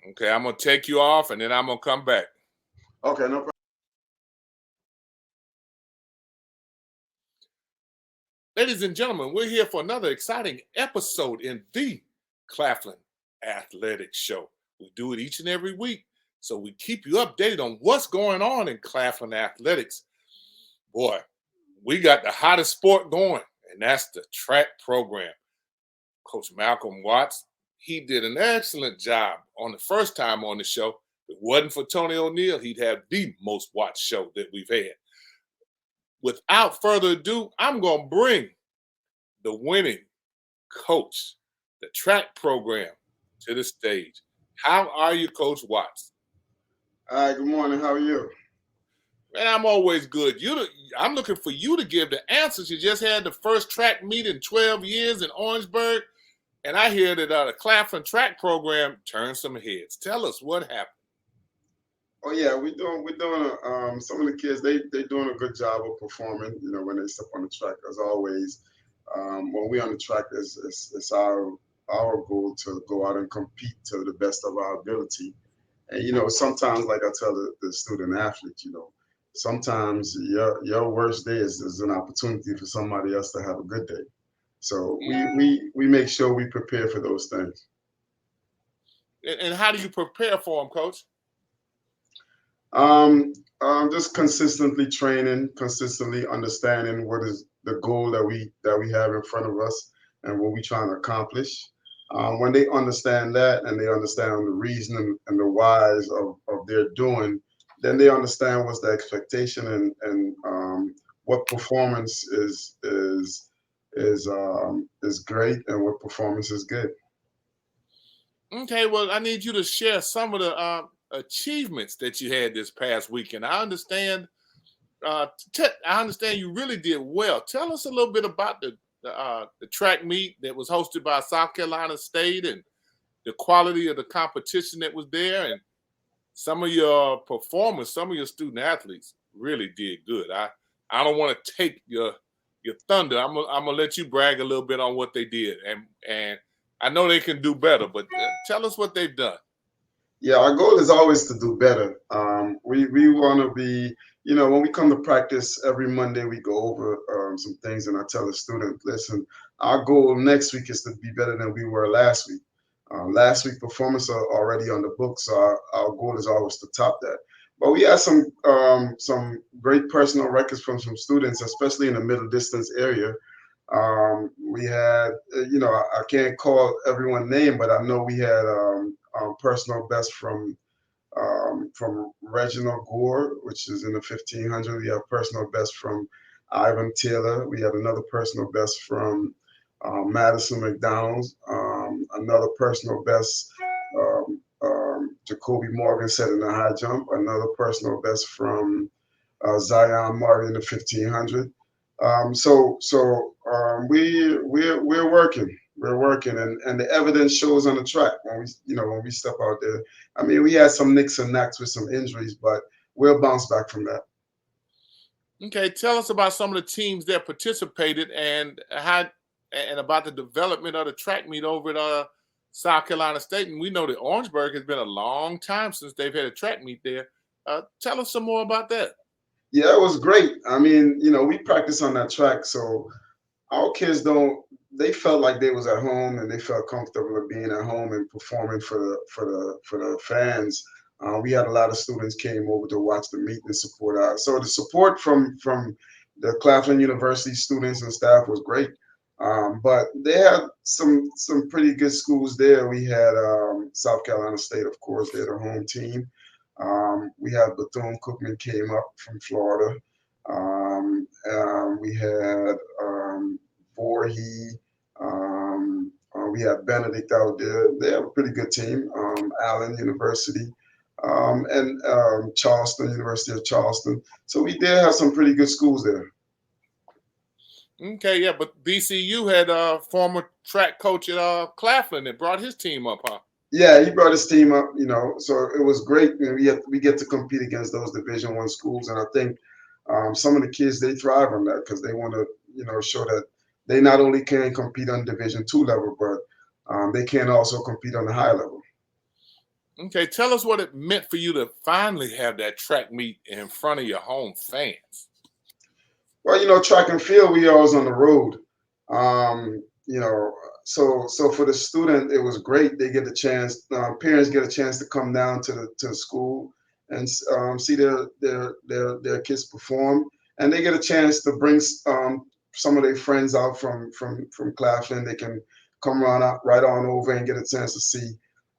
Okay, I'm gonna take you off, and then I'm gonna come back. Okay, no problem. Ladies and gentlemen, we're here for another exciting episode in the Claflin Athletic Show. We do it each and every week, so we keep you updated on what's going on in Claflin athletics. Boy, we got the hottest sport going, and that's the track program. Coach Malcolm Watts, he did an excellent job on the first time on the show. If it wasn't for Tony O'Neill, he'd have the most watched show that we've had. Without further ado, I'm going to bring the winning coach, the track program, to the stage. How are you, Coach Watts? Hi, good morning. How are you? Man, I'm always good. I'm looking for you to give the answers. You just had the first track meet in 12 years in Orangeburg, and I hear that the Claflin Track program turned some heads. Tell us what happened. Oh yeah, we're doing. Some of the kids they're doing a good job of performing. You know, when they step on the track, as always. When we're on the track, it's our goal to go out and compete to the best of our ability. And you know, sometimes, like I tell the student athletes, you know, sometimes your worst day is an opportunity for somebody else to have a good day. So we make sure we prepare for those things. And how do you prepare for them, Coach? Just consistently training, consistently understanding what is the goal that we have in front of us and what we're trying to accomplish. When they understand that and they understand the reason and the whys of their doing, then they understand what's the expectation and what performance is great and what performance is good. Okay, well, I need you to share some of the achievements that you had this past weekend. I understand you really did well. Tell us a little bit about the track meet that was hosted by South Carolina State and the quality of the competition that was there, and some of your performers, some of your student athletes really did good. I don't want to take your thunder. I'm gonna let you brag a little bit on what they did, and I know they can do better, but tell us what they've done. Yeah, our goal is always to do better. We want to be, you know, when we come to practice every Monday, we go over some things, and I tell the student, listen, our goal next week is to be better than we were last week. Last week performance are already on the books, so our goal is always to top that. But we had some great personal records from some students, especially in the middle distance area. We had, you know, I can't call everyone name, but I know we had personal best from Reginald Gore, which is in the 1500. We have personal best from Ivan Taylor. We had another personal best from Madison McDonald's. Another personal best, Jacoby Morgan set in the high jump. Another personal best from Zion Murray in the 1500. We're working. We're working, and the evidence shows on the track when we step out there. I mean, we had some nicks and knacks with some injuries, but we'll bounce back from that. Okay, tell us about some of the teams that participated and about the development of the track meet over at South Carolina State. And we know that Orangeburg has been a long time since they've had a track meet there. Tell us some more about that. Yeah, it was great. I mean, you know, we practice on that track, so our kids they felt like they was at home and they felt comfortable of being at home and performing for the fans. We had a lot of students came over to watch the meet and support us. So the support from the Claflin University students and staff was great. But they had some pretty good schools there. We had South Carolina State, of course, they're the home team. We had Bethune-Cookman came up from Florida. We had Voorhees. We had Benedict out there. They have a pretty good team. Allen University. And Charleston, University of Charleston. So we did have some pretty good schools there. Okay, yeah, but BCU had a former track coach at Claflin that brought his team up, huh? Yeah, he brought his team up, you know, so it was great. You know, we get to compete against those Division I schools, and I think some of the kids, they thrive on that because they want to, you know, show that they not only can compete on Division II level, but they can also compete on the high level. Okay, tell us what it meant for you to finally have that track meet in front of your home fans. Well, track and field, we always on the road. So for the student, it was great. They get a chance. Parents get a chance to come down to the school and see their kids perform, and they get a chance to bring some of their friends out from Claflin. They can come right on over and get a chance to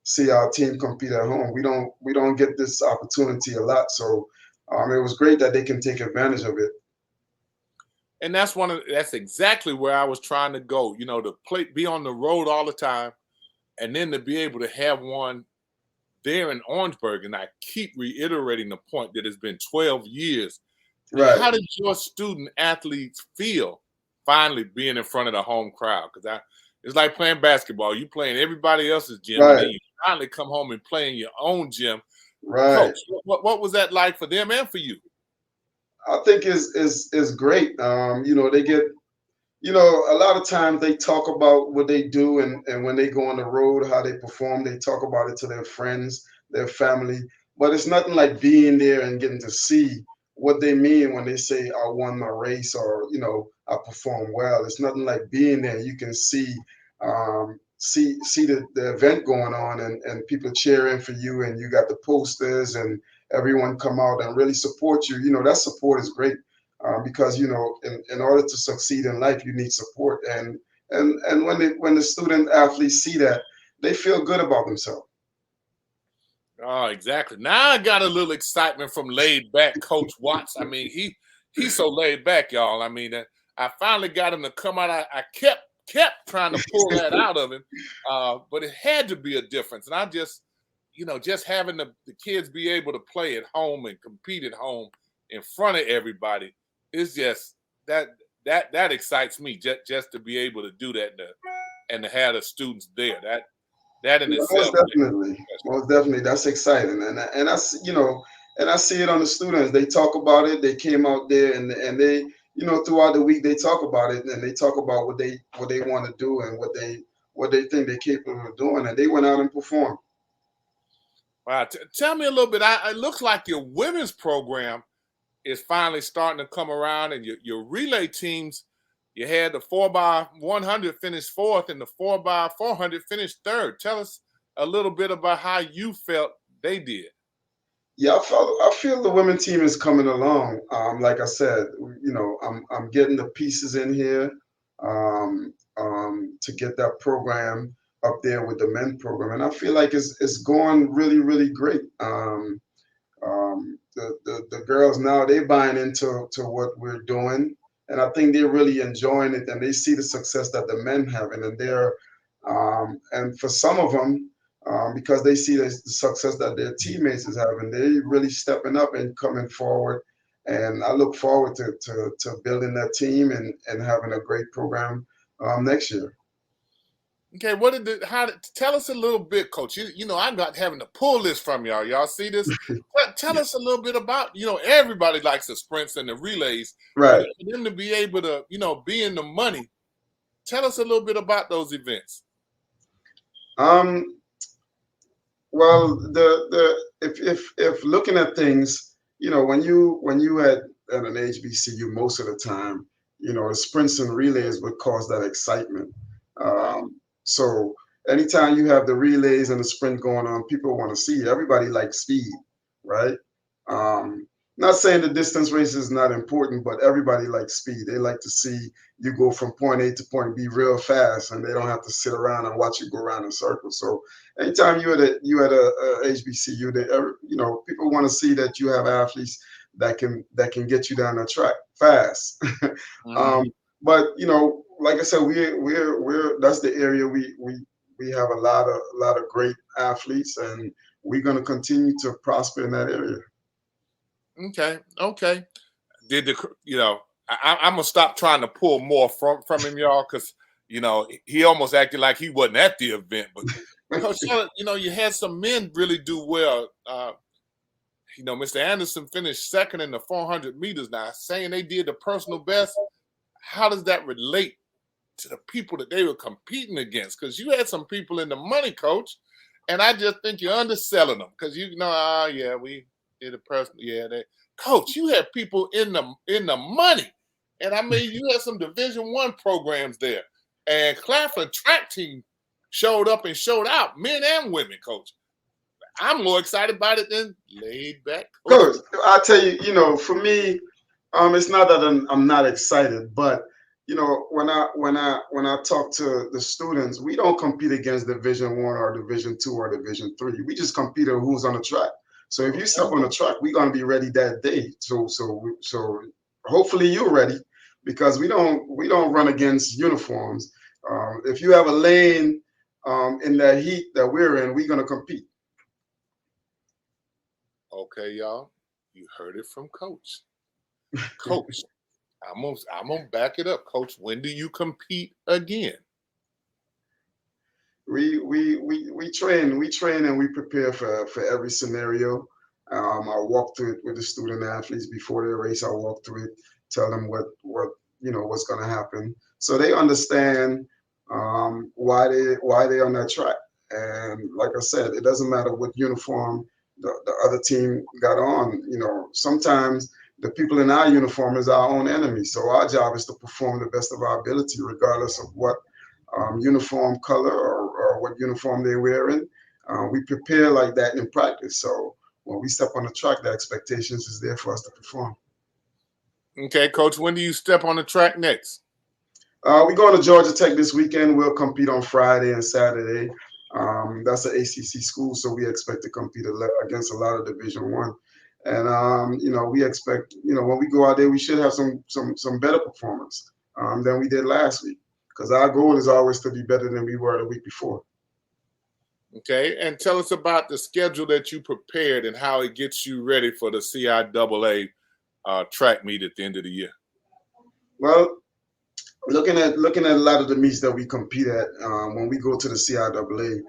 see our team compete at home. We don't get this opportunity a lot, so it was great that they can take advantage of it. And that's exactly where I was trying to go. To be on the road all the time, and then to be able to have one there in Orangeburg. And I keep reiterating the point that it's been 12 years. Right. How did your student athletes feel finally being in front of the home crowd? Because it's like playing basketball. You play in everybody else's gym, and then you finally come home and play in your own gym. Right. Coach, what was that like for them and for you? I think is great. They get, a lot of times they talk about what they do, and when they go on the road, how they perform, they talk about it to their friends, their family. But it's nothing like being there and getting to see what they mean when they say, I won my race, or, I performed well. It's nothing like being there. You can see the event going on, and people cheering for you, and you got the posters, and everyone come out and really support you. That support is great, because in order to succeed in life, you need support, and when the student athletes see that, they feel good about themselves. Oh, exactly. Now I got a little excitement from laid back Coach Watts. I mean, he's so laid back, y'all. I mean, I finally got him to come out. I kept trying to pull that out of him, but it had to be a difference. And I just having the kids be able to play at home and compete at home in front of everybody is just that excites me. Just to be able to do that and to have the students there. That in itself. Most definitely, that's exciting, and I and I see it on the students. They talk about it. They came out there, and they, throughout the week, they talk about it, and they talk about what they want to do, and what they think they're capable of doing, and they went out and performed. Wow, tell me a little bit. It looks like your women's program is finally starting to come around, and your relay teams. You had the 4x100 finish fourth, and the 4x400 finished third. Tell us a little bit about how you felt they did. Yeah, I feel the women team is coming along. Like I said, I'm getting the pieces in here, to get that program up there with the men program, and I feel like it's going really, really great. The girls now, they buying into what we're doing, and I think they're really enjoying it, and they see the success that the men having, and and for some of them, because they see the success that their teammates is having, they really stepping up and coming forward, and I look forward to building that team, and having a great program next year. Okay, tell us a little bit, Coach? I'm not having to pull this from y'all. Y'all see this? Tell us a little bit about, everybody likes the sprints and the relays. Right. For them to be able to, be in the money, tell us a little bit about those events. Well, if looking at things, when you at an HBCU, most of the time, the sprints and relays would cause that excitement. So anytime you have the relays and the sprint going on, people want to see it. Everybody likes speed, right? Not saying the distance race is not important, but everybody likes speed. They like to see you go from point A to point B real fast, and they don't have to sit around and watch you go around in circles. So anytime you at a HBCU, people want to see that you have athletes that can get you down the track fast. Mm-hmm. But like I said, we're that's the area we have a lot of great athletes, and we're going to continue to prosper in that area. Okay. I'm gonna stop trying to pull more from him, y'all, because he almost acted like he wasn't at the event. But Coach, you had some men really do well. Mr. Anderson finished second in the 400 meters. Now, saying they did the personal best, how does that relate to the people that they were competing against? Because you had some people in the money, Coach, And I just think you're underselling them because you know, yeah, we did a person, yeah, they coach, you had people in the money. And I mean, you had some Division I programs there. And Claflin Track Team showed up and showed out, men and women, coach. I'm more excited about it than laid back. Coach, I tell you, for me, it's not that I'm not excited, but when I talk to the students, we don't compete against Division I or Division II or Division III. We just compete on who's on the track. So if you step on the track, we're gonna be ready that day. So hopefully you're ready because we don't run against uniforms. If you have a lane in that heat that we're in, we're gonna compete. Okay, y'all, you heard it from Coach. Coach, I'm gonna back it up, Coach. When do you compete again? We train and we prepare for every scenario. I walk through it with the student athletes before they race. I walk through it, tell them what's going to happen, so they understand why they on that track. And like I said, it doesn't matter what uniform the other team got on. Sometimes the people in our uniform is our own enemy. So our job is to perform the best of our ability, regardless of what uniform color or what uniform they're wearing. We prepare like that in practice. So when we step on the track, the expectations is there for us to perform. Okay, Coach, when do you step on the track next? We're going to Georgia Tech this weekend. We'll compete on Friday and Saturday. That's an ACC school, so we expect to compete against a lot of Division I. And we expect, when we go out there, we should have some better performance than we did last week, because our goal is always to be better than we were the week before. Okay, and tell us about the schedule that you prepared and how it gets you ready for the CIAA track meet at the end of the year. Well, looking at a lot of the meets that we compete at, when we go to the CIAA,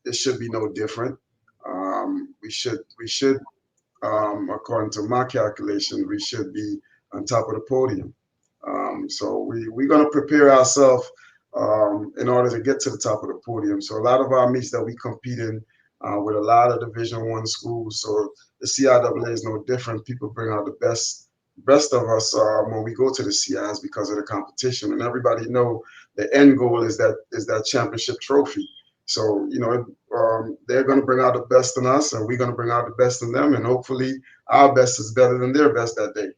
it should be no different. We should, according to my calculation, we should be on top of the podium. So we're going to prepare ourselves in order to get to the top of the podium. So a lot of our meets that we compete in with a lot of Division I schools. So the CIAA is no different. People bring out the best of us when we go to the CIs because of the competition, and everybody know the end goal is that championship trophy. So they're going to bring out the best in us, and we're going to bring out the best in them, and hopefully our best is better than their best that day.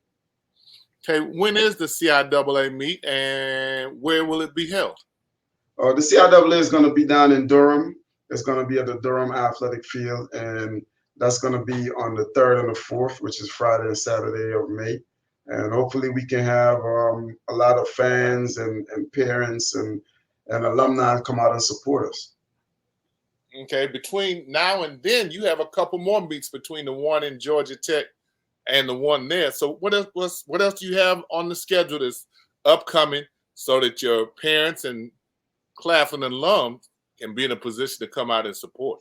Okay, when is the CIAA meet and where will it be held? The CIAA is going to be down in Durham. It's going to be at the Durham Athletic Field, and that's going to be on the 3rd and the 4th, which is Friday and Saturday of May. And hopefully we can have a lot of fans and parents and alumni come out and support us. Okay, between now and then, you have a couple more meets between the one in Georgia Tech and the one there. So what else do you have on the schedule that's upcoming so that your parents and Claflin alums can be in a position to come out and support?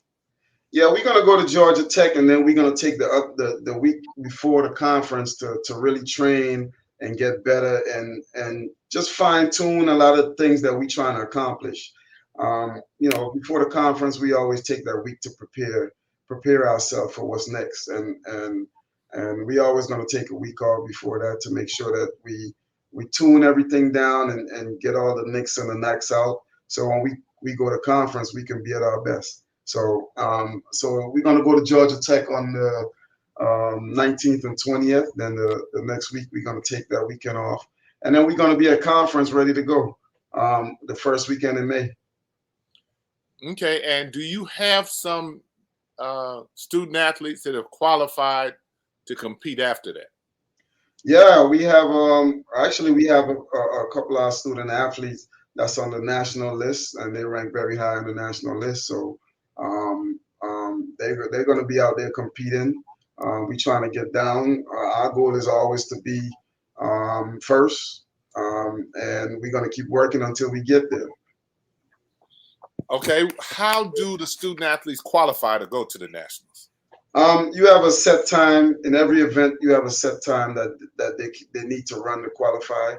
Yeah, we're gonna go to Georgia Tech, and then we're gonna take the week before the conference to really train and get better and just fine tune a lot of things that we're trying to accomplish. Before the conference, we always take that week to prepare ourselves for what's next, and we always gonna take a week off before that to make sure that we tune everything down and get all the nicks and the knacks out. So when we go to conference, we can be at our best. So we're going to go to Georgia Tech on the 19th and 20th. Then the next week, we're going to take that weekend off. And then we're going to be at conference ready to go the first weekend in May. Okay. And do you have some student athletes that have qualified to compete after that? Yeah, we have we have a couple of student athletes that's on the national list, and they rank very high on the national list. So they're going to be out there competing. We're trying to get down. Our goal is always to be first, and we're going to keep working until we get there. Okay, how do the student athletes qualify to go to the nationals? You have a set time in every event. You have a set time that they need to run to qualify.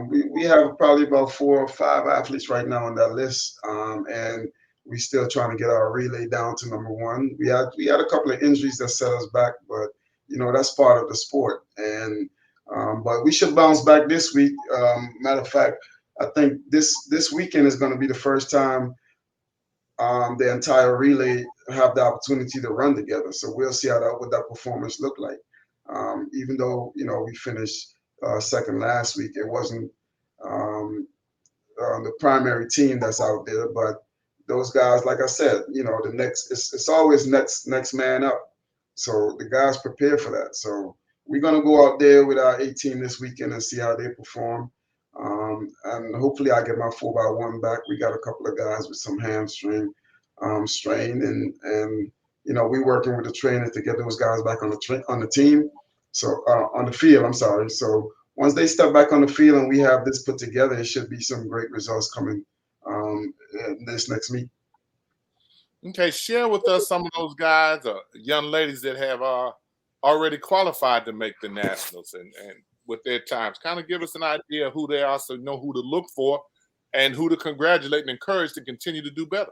we have probably about 4 or 5 athletes right now on that list, and we still trying to get our relay down to number one. We had a couple of injuries that set us back, but that's part of the sport. And but we should bounce back this week. Matter of fact, I think this weekend is going to be the first time the entire relay have the opportunity to run together. So we'll see what that performance look like. Even though we finished second last week, it wasn't the primary team that's out there, but those guys, like I said, the next it's always next man up. So the guys prepare for that. So we're gonna go out there with our 18 this weekend and see how they perform. And hopefully I get my 4x1 back. We got a couple of guys with some hamstring strain, and we working with the trainer to get those guys back on the team. So on the field, I'm sorry. So once they step back on the field and we have this put together, it should be some great results coming this next meet. Okay, share with us some of those guys or young ladies that have already qualified to make the nationals and with their times. Kind of give us an idea of who they are so you know who to look for and who to congratulate and encourage to continue to do better.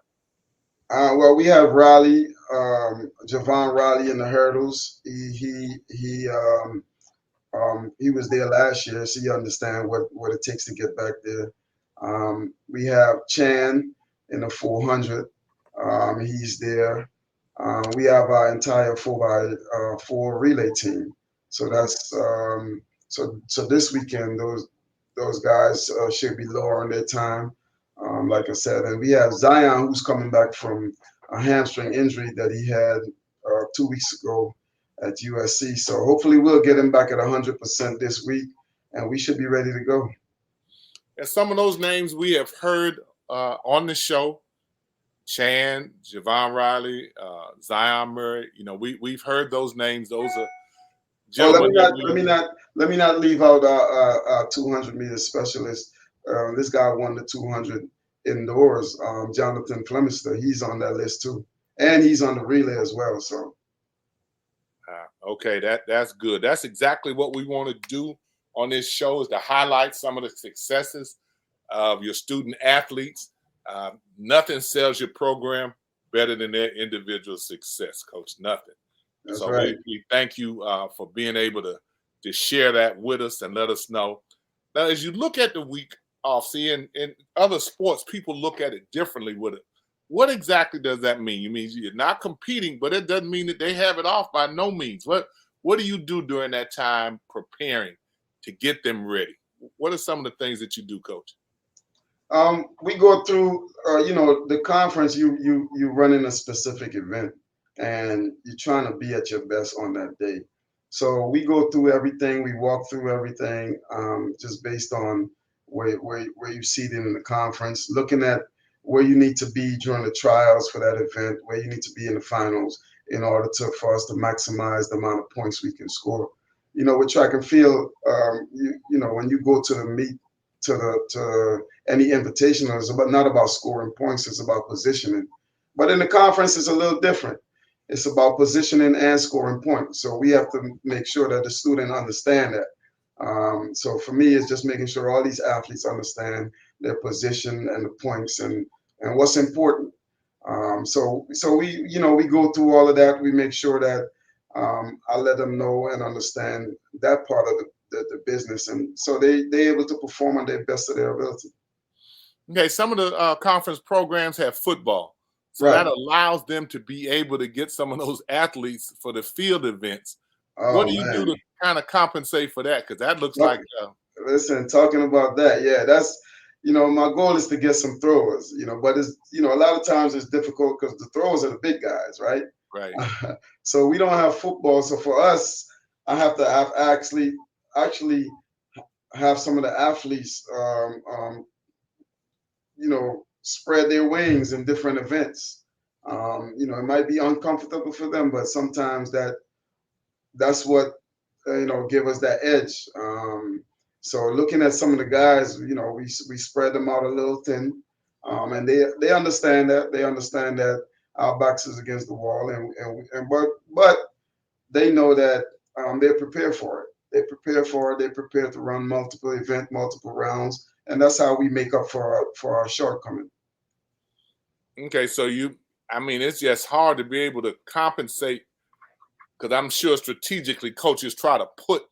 Well, we have Riley, Javon Riley in the hurdles. He was there last year, so you understand what it takes to get back there. We have Chan in the 400. He's there. We have our entire 4x4 relay team. So that's so this weekend those guys should be lower on their time. Like I said, and we have Zion who's coming back from a hamstring injury that he had 2 weeks ago at USC. So hopefully we'll get him back at 100% this week, and we should be ready to go. And some of those names we have heard on the show: Chan, Javon Riley, Zion Murray. We've heard those names. Those are gentlemen. Let me not leave out our 200-meter specialist. This guy won the 200 indoors. Jonathan Flemister, he's on that list too, and he's on the relay as well. So, okay, that's good. That's exactly what we want to do on this show, is to highlight some of the successes of your student athletes. Nothing sells your program better than their individual success, Coach. Nothing. That's so right. we thank you for being able to share that with us and let us know. Now, as you look at the week off, see, in other sports, people look at it differently with it. What exactly does that mean? You mean you're not competing, but it doesn't mean that they have it off by no means. What do you do during that time preparing to get them ready? What are some of the things that you do, Coach? We go through, the conference. You run in a specific event, and you're trying to be at your best on that day. So we go through everything. We walk through everything, just based on where you see it in the conference, looking at where you need to be during the trials for that event, where you need to be in the finals in order for us to maximize the amount of points we can score. With track and field, when you go to the meet, to any invitational, it's not about scoring points, it's about positioning. But in the conference, it's a little different. It's about positioning and scoring points. So we have to make sure that the student understand that. So for me, it's just making sure all these athletes understand their position and the points and what's important. So we go through all of that. We make sure that I let them know and understand that part of the business, and so they're able to perform on their best of their ability. Okay, some of the conference programs have football, so Right. that allows them to be able to get some of those athletes for the field events. Oh, what do you do man. to kind of compensate for that? Because that looks like Listen, talking about that, yeah, that's my goal is to get some throwers, but it's a lot of times it's difficult because the throwers are the big guys, right? right. So we don't have football. So for us, I have to actually have some of the athletes, spread their wings in different events. It might be uncomfortable for them, but sometimes that's what give us that edge. So looking at some of the guys, we spread them out a little thin, and they understand that. They understand that our backs is against the wall, but they know that they're prepared for it. They prepare for it. They prepare to run multiple rounds, and that's how we make up for our shortcoming. Okay, so I mean, it's just hard to be able to compensate, because I'm sure strategically coaches try to put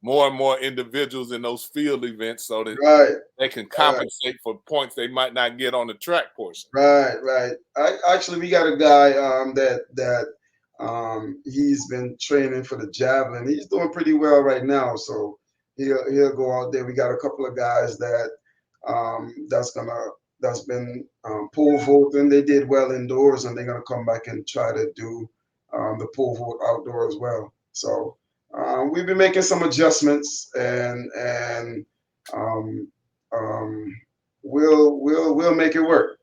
more and more individuals in those field events so that they can compensate for points they might not get on the track portion. Right. Actually, we got a guy that he's been training for the javelin. He's doing pretty well right now, so he'll go out there. We got a couple of guys that's been pole vaulting. They did well indoors, and they're gonna come back and try to do the pole vault outdoor as well. So we've been making some adjustments, and we'll make it work.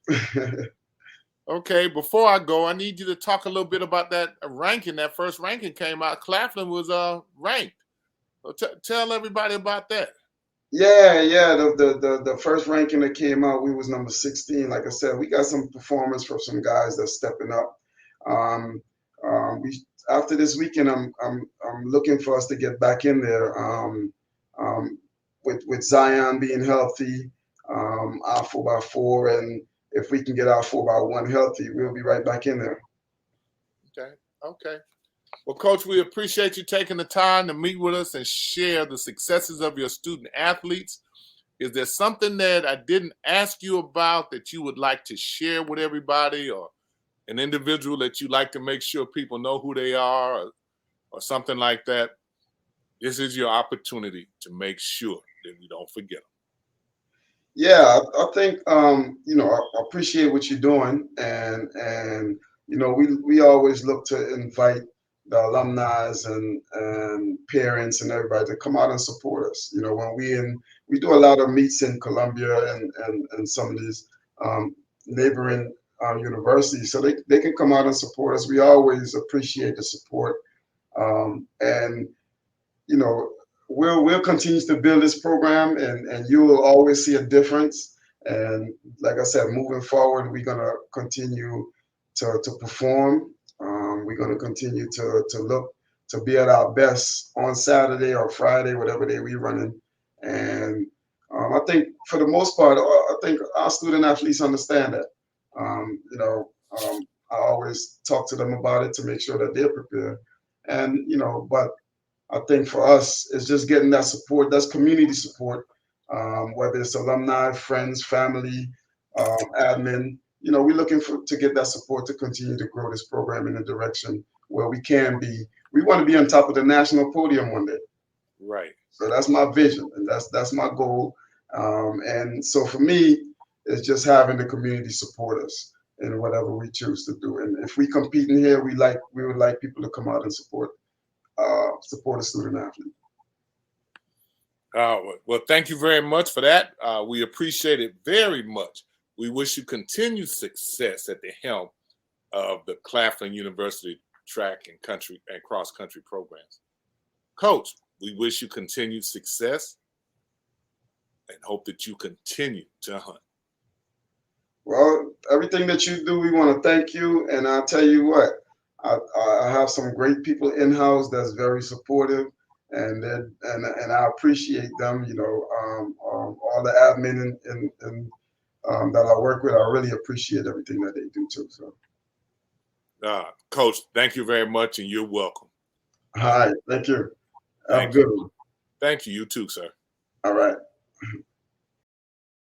Okay, before I go, I need you to talk a little bit about that ranking. That first ranking came out. Claflin was ranked. So tell everybody about that. Yeah. The first ranking that came out, we was number 16. Like I said, we got some performance from some guys that's stepping up. We after this weekend, I'm looking for us to get back in there. With Zion being healthy, our 4x4, and if we can get our 4x1 healthy, we'll be right back in there. Okay. Well, Coach, we appreciate you taking the time to meet with us and share the successes of your student athletes. Is there something that I didn't ask you about that you would like to share with everybody, or an individual that you like to make sure people know who they are, or something like that? This is your opportunity to make sure that we don't forget them. Yeah, I think I appreciate what you're doing, and we always look to invite the alumni and parents and everybody to come out and support us. When we do a lot of meets in Columbia and some of these neighboring universities, so they can come out and support us. We always appreciate the support, and we'll continue to build this program, and you will always see a difference. And like I said, moving forward, we're gonna continue to perform. We're gonna continue to look to be at our best on Saturday or Friday, whatever day we're running. And I think for the most part, I think our student athletes understand that. I always talk to them about it to make sure that they're prepared. And but I think for us, it's just getting that support. That's community support, whether it's alumni, friends, family, admin. We're looking to get that support to continue to grow this program in a direction where we can be. We want to be on top of the national podium one day. Right. So that's my vision, and that's my goal. And so for me, it's just having the community support us in whatever we choose to do. And if we compete in here, we would like people to come out and support a student athlete. Well, thank you very much for that. We appreciate it very much. We wish you continued success at the helm of the Claflin University track and country and cross country programs. Coach, we wish you continued success and hope that you continue to hunt. Well, everything that you do, we want to thank you. And I'll tell you what, I have some great people in-house that's very supportive, and I appreciate them. All the admin and that I work with, I really appreciate everything that they do too. So, Coach, thank you very much, and you're welcome. All right, thank you. Have a good one. Thank you. You too, sir. All right.